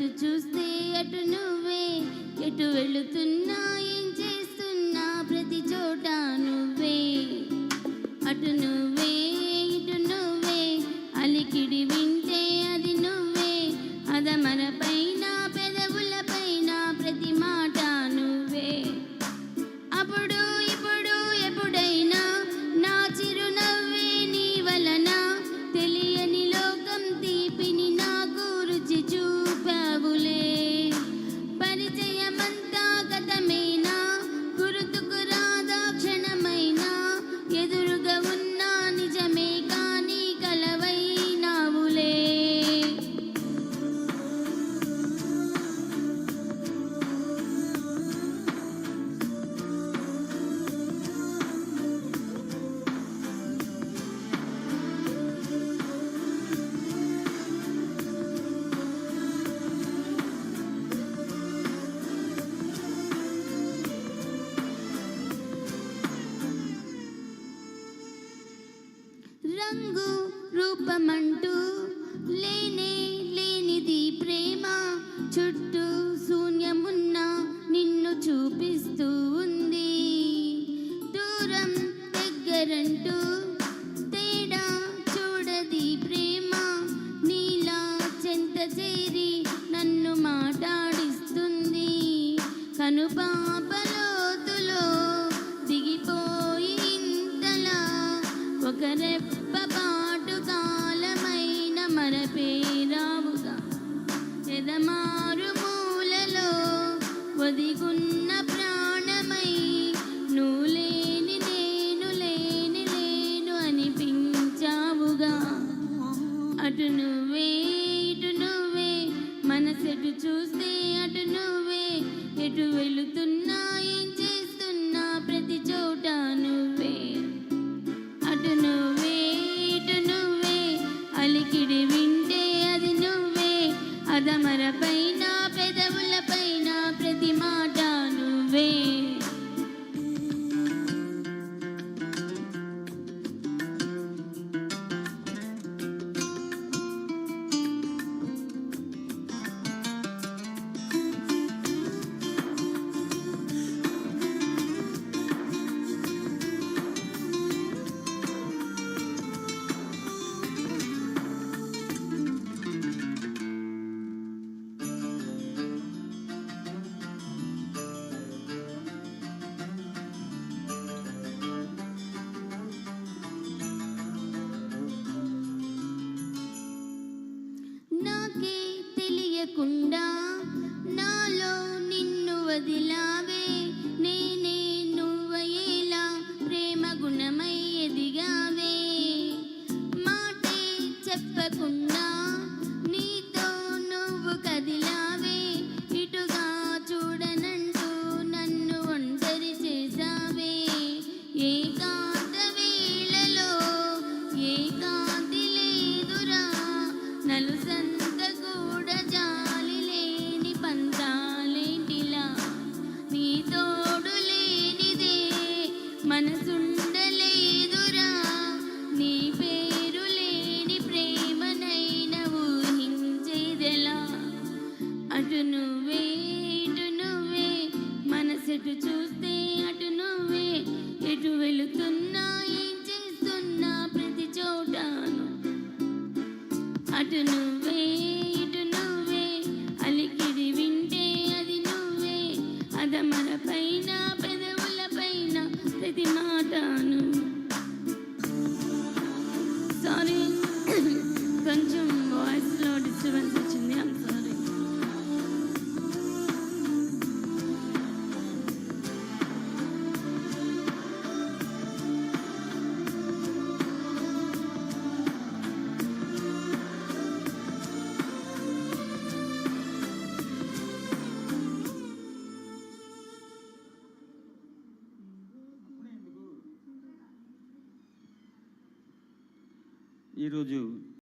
ఎటు చూస్తే అటు నువ్వే, ఎటు వెళుతున్నా ఏం చేస్తున్నా ప్రతి చోట నువ్వే. అటు నువ్వే ఇటు నువ్వే, అలికిడి వింటే అది నువ్వే, అదమర పైన పెదవుల పైన ప్రతి మాట నువ్వే. అప్పుడు ఇప్పుడు ఎప్పుడైనా నా చిరునవ్వే నీ వలన, తెలియని లోకం తీపిని నాకు రుచి చూపావులే. పరిచయమంతా గతమేనా, గుర్తుకు రాదా క్షణమైనా, ఎదురుగా ఉన్నా నిజమే కానీ కలవైనావులే. రంగు రూపమంటూ లేనే లేనిది ప్రేమ, చుట్టూ శూన్యమున్న నిన్ను చూపిస్తూ ఉంది. దూరం దగ్గరంటూ తేడా చూడది ప్రేమ, నీలా చెంత చేరి నన్ను మాట్లాడిస్తుంది. కనుపాపలోతులో దిగిపోయి ఇంతలా ఒక రెప్పపాటు కాలమైన మరపేరావుగా, ఎదమారు మూలలో ఒదిగున్న ప్రాణమై, నువ్వు లేని నేను లేని లేను అనిపించావుగా. అటు నువ్వే ఇటు నువ్వే, మనసెటు చూస్తే అటు నువ్వే, ఎటు వెళుతున్నా ఏం చేస్తున్నా ప్రతి చోట నువ్వే. అటు నువ్వే ఇటు నువ్వే, అలికిడి వింటే అది నువ్వే, అదమర పైన పెదవుల పైన ప్రతి మాట నువ్వే. నాకే తెలియకుండా నాలో నిన్ను వదిలావే, నేనే నువ్వయేలా ప్రేమ గుణమై ఎదిగావే. మాటే చెప్పకుండా నీతో నువ్వు కదిలావే, ఇటుగా చూడనంటూ నన్ను ఒంటరి చేసావే. ఏకాంత వేళలో ఏకాంతి లేదురా, నలుసంత కూడా జాలి లేని పంతాలేంటిలా, నీ తోడు లేనిదే మనసుండలేదురా, నీ పేరు లేని ప్రేమనైన ఊహించేదెలా. అటు నువ్వే ఇటు నువ్వే, మనసెటు చూస్తే అటు నువ్వే, ఎటు వెళుతున్నా ఏం చేస్తున్నా ప్రతి చోటాను. అటు నువ్వే ఇటు నువ్వే, అలికిడి వింటే అది నువ్వే, అదమర పైన పెదవుల పైన ప్రతి మాటను. సారీ, కొంచెం వాయిస్లో డిస్టర్బెన్స్ వచ్చింది, ఐమ్ సారీ. ఈరోజు